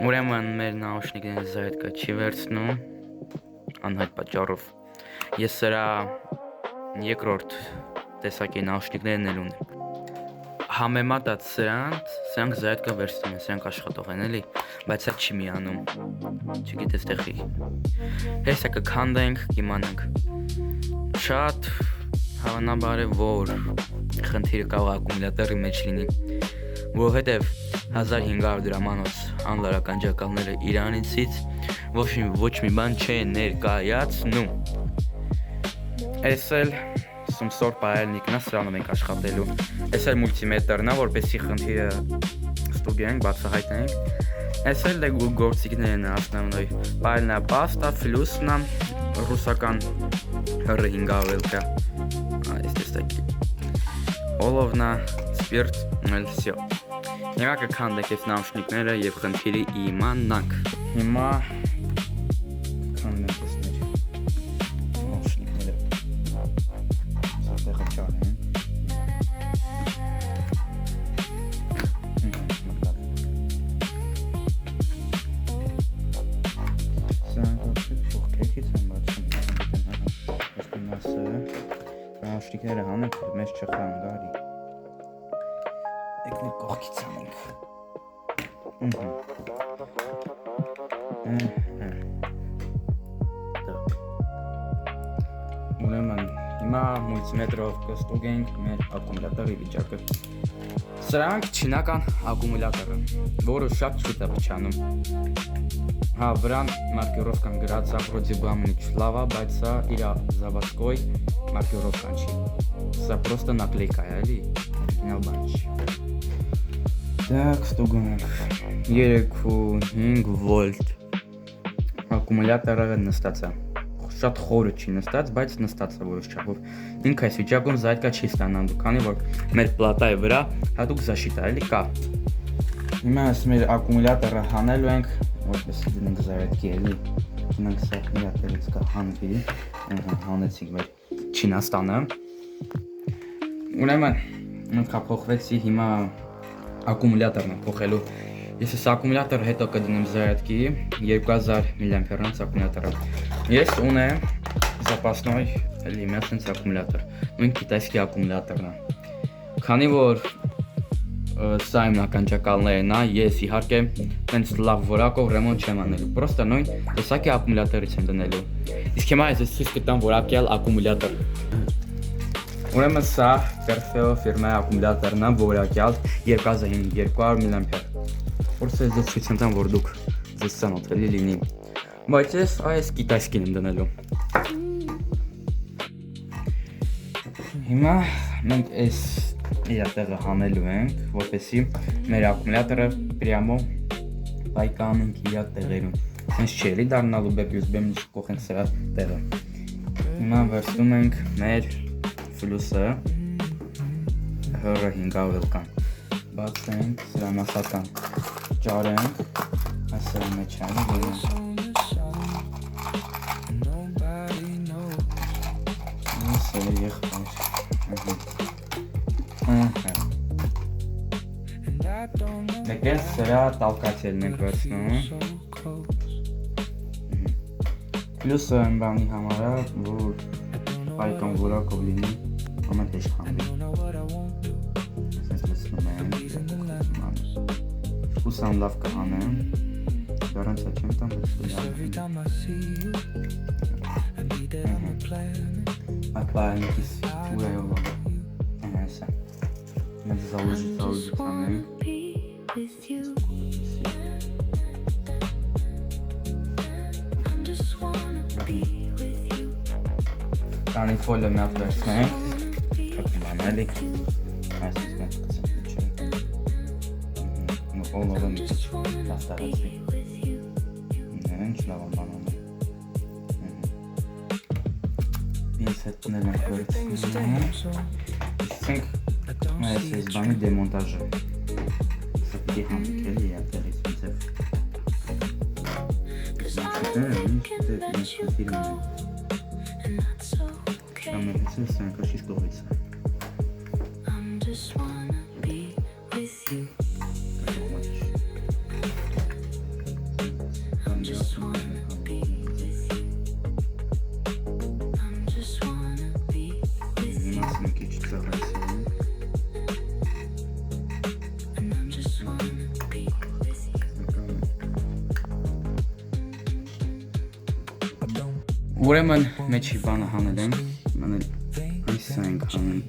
Ուրեմն մեր նաուշնիկները զայդկա չի վերցնում անհայտ պատճառով ես սրա երկրորդ տեսակի նաուշնիկներն էլ ունեմ համեմատած սրանք զայդկա վերցնում են սրանք աշխատող են էլի բայց այդ չի միանում չգիտես տեղի հեսա կքանդենք կիմանանք շատ հավանաբար է որ խնդիրը կարող ակումուլյատորի մեջ լինի որովհետև 1500 դրամանոց անլարական ջակալները Իրանցից ոչ մի բան չեն ներկայացնում Այս էլ սումսոր պայելնիկն է սրանով ենք աշխատելու Այս էլ մուլտիմետրն է որպեսզի խնդիրը ստուգենք բացահայտենք Այս էլ գործիքներն է основной պայելնա պաստա ֆլյուսնա ռուսական R500 այս տեսակի Օլովնա սպիրտ всё Հիմա կքանդենք այս նաուշնիկները եւ խնդիրը իմանանք Հիմա քանդենք այսներ նաուշնիկները Սա տեղը Naşnikները հանենք, մեզ չխան գարի Եկնեք կողքից անենք Ուրեմն, հիմա մուլտիմետրով կստուգենք մեր ակումուլյատորի վիճակը Սրանք չինական ակումուլյատորը, որը շատ շուտ է փչանում Հա, վրան մարկիրովկան գրած է վրոդի բամնի չլավա, բայց սա իրա զավասկոյ մարկիրովկան չի Սա պրոստը նակլեյկա է, էլի, ինալ բան չի Так, ստուգում ենք 3.5 վոլտ Ակումուլյատորը նստած է Շատ խորը չի նստած, բայց նստած է որոշ չափով Ինք այս վիճակում զայդկա չի ստանալու, քանի որ մեր պլատայի վրա հատուկ զաշիտ է, էլի կա Հիմա այս մեր ակումուլյատորը հանելու ենք Որպես դնենք զայդկի էլի Դնենք սա միատերից կա հանվի Հանեցիք մեր Չինաստանը Ուրեմն մենք փոխվեցի հիմա ակումուլյատորն փոխելու Ես այս ակումուլյատորը հետո կդնեմ զայդկի 2000 մА ակումուլյատորը Ես ունեմ запасной էլի մի ասենց ակումուլյատոր Նույն կիտայսկի ակումուլյատորն է Քանի որ Սա իմ ականջակալներն է, ես իհարկե տենց լավ որակով ռեմոնտ չեմ անելու, պրոստը նույն տեսակի ակումուլյատորից եմ դնելու Իսկ հիմա ես ցույց կտամ որակյալ ակումուլյատոր Ուրեմն սա Perfeo ֆիրմայի ակումուլյատորն է, որակյալ 2200 մԱ Որսը ես ցույց եմ տամ, որ դուք ձեզ ծանոթելի լինի Բայց ես այս կիտայսկին եմ դնելու Հիմա մենք այս իր տեղը հանելու ենք, որպեսզի մեր ակումուլյատորը պրյամո պայկանենք իր տեղերում Սենց չի էլի դառնալու բեպ USB-ն կողենք սրա տեղը Հիմա վերցնում ենք մեր ֆլյուսը R500-կան Բացենք, սրա մասական ճարենք Այս սրա մեջ այն Սերը եղբայր Մեկ էլ սրա տալկացելն ենք վերցնում Պլյուսը են բանի համար է, որ պայկան որակով լինի, ամեն հեշտ խանդի Սենց լսնում են, ուսան լավ կհանեմ, դարանց է չեմ տամ, Այդ պայանիկիս ուրայով Ահեսա Մենք զալուժի տանենք Տանի ֆոլը մի հատ վերցնենք Կապում անելի Այս իսկան կծենք Ու օլովը մի տաստարացի Ինչ լավ անբանում Ես հետնել ենք վերցնում Իսենք այս բանի դեմոնտաժը Սա պիտի հանք էլի ատերից միձև Ինչ խնդիրում է Ամենից է սրանք աշիս կողից է Ուրեմն մեջի բանը հանել ենք, մանել այս ենք հանել,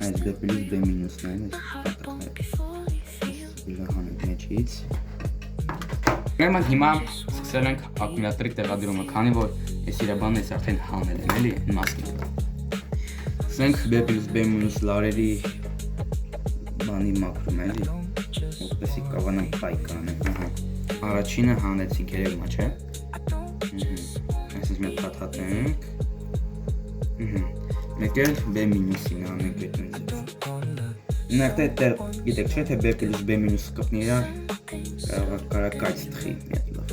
այս B plus B minus-ն է, հանել մեջից։ Ուրեմն հիմա սկսել ենք ակումուլյատորի տեղադրումը, քանի որ այս իրաբանն ես արդեն հանել եմ, էլի, մասնիկ։ Սկսենք B plus B minus լարերի բանի մաքրում էլի, որպեսի կավանանք պայք անենք, առաջինը հանեցինք երևմա, չէ։ Այսինչ մենք հատհատենք, մեկ էլ B minus-ին անենք այդպես։ Նարդ այդտեղ գիտեք չէ, թե B plus B minus կպնի իրար, կարա կայց տխի միատ լավ։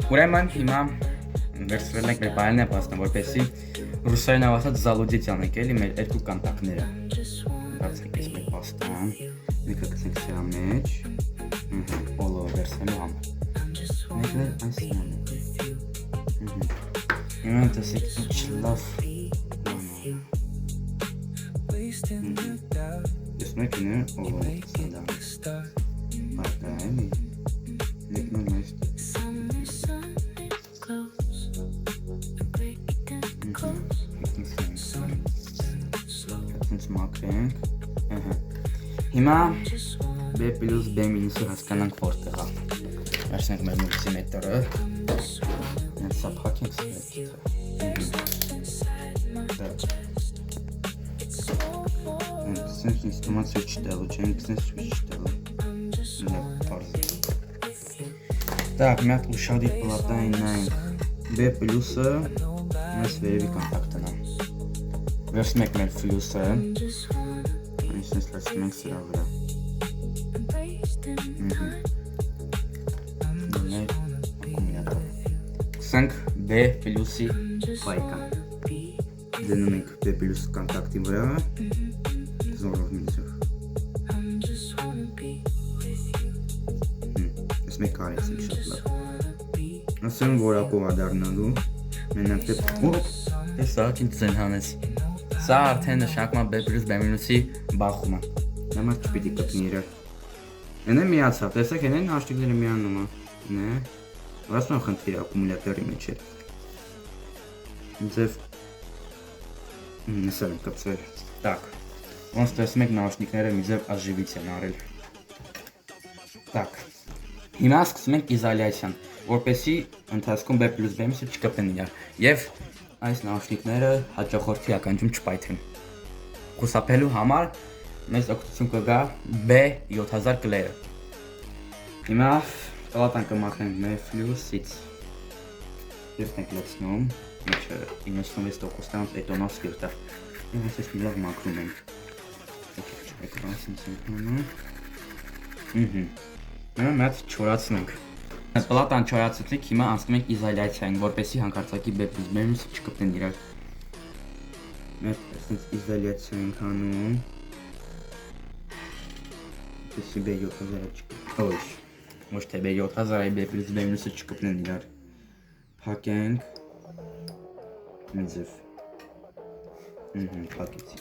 Ուրեմն հիմա վերցրել ենք մեր բայելն է պաստան, որպեսի ռուսերեն ավասած զալուդիտ անենք էլի մեր երկու կանտակները։ Բացենք ես մեր պաստան, մեկը կցենք սրա մեջ, բոլորը վերցնելու համար։ Մեկն էլ այս սրանք։ Հիմա տեսեք ինչ լավ Ես մեկն է բոլորը կցնდა։ Բարկա էլի, մեկն էլ այս մաքրենք, հիմա B plus B minus-ը հասկանանք որտեղ է, վերցնենք մեր մուլտիմետրը, սա փակենք սենց ինստումացիա չտեղու, չենք սենց չտեղու, Так, մի հատ ուշադիր պլատային նայենք, B plus-ը այս վերևի կոնտակտն է, վերցնում ենք մեր ֆլյուսը, այսինչ լացնում ենք սրա վրա, մեր ակումուլյատորը, կսենք B plus-ի պայքը, դնում ենք B plus կոնտակտի վրա, զորով միզով, ես մեկ կարեցինք շատ լավ, ասեմ որ ակով ադարնալու, մենակ դեպ, ես սա ինչ ձեն հանես, սա արդեն նշանակում է B plus B minus-ի բախումը, նամար չպիտի կպնի իրար, են է միացավ, տեսեք են են հաշտիկները միանում է, վրասում եմ խնդիր ակումուլյատորի մեջ է, ձև, նսել եմ կպցվել, տակ, ոնց տեսում եք նաշնիկները մի ձև ազժիվից են արել, տակ, հիմա սկսում ենք իզալյացիան, որպեսի ընթացքում B plus B minus-ը չկպեն իրար, և այս նաշնիկները հաճախորդի ականջում չպայթեն, խուսափելու համար մեզ օգնություն կգա B7000 կլերը, հիմա պլատան կմաքրենք մեր ֆլյուսից, երբ ենք լցնում, մեջը 96%-անց էտոնով սկիրտա, և ասես մի լավ մաքրում ենք, մի հատ չորացնենք, պլատան չորացնենք, հիմա անցնում ենք իզալյացիային, որպեսի հանկարծակի B plus B minus-ը չկպնեն իրար, մեր իզալյացիա ենք անում, որպեսի B7000-ը չկպնեն, ոչ թե B7000-ը B plus B minus-ը չկպնեն իրար, փակենք, մի ձև, փակեցի,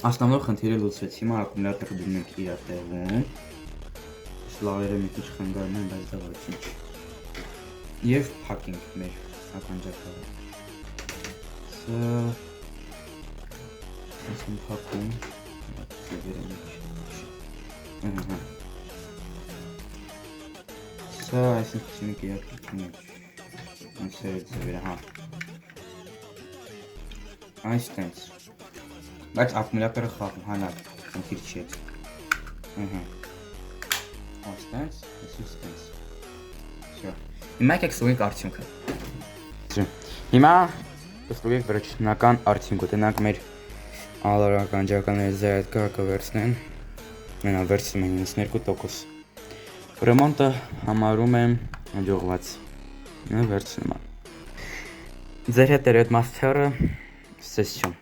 ասնամնով խնդիրը լուծվեց, հիմա ակումուլյատորը դնում ենք իրար տեղում, լավերը մի քիչ խանգարում են, բայց դա ոչինչ, և փակենք մեր ականջակալը, սա, ես եմ փակում, սա այսինչ մենք իրար պիտում ենք, սերդ ձևերը, այս տենց, բայց ակումուլյատորը խաղում, հանակ, խնդիր չի էտ, Ստենց, ես ստենց, հիմա եկեք ստուգենք արդյունքը, հիմա ստուգենք վերջնական արդյունքը, տնանք մեր ալարականջականների զայատկա կվերցնեն, մենա վերցնում են 92%, ռեմոնտը համարում եմ հաջողված, վերցնում եմ, ձեր հետ էր այդ մաստերը, սեսյոն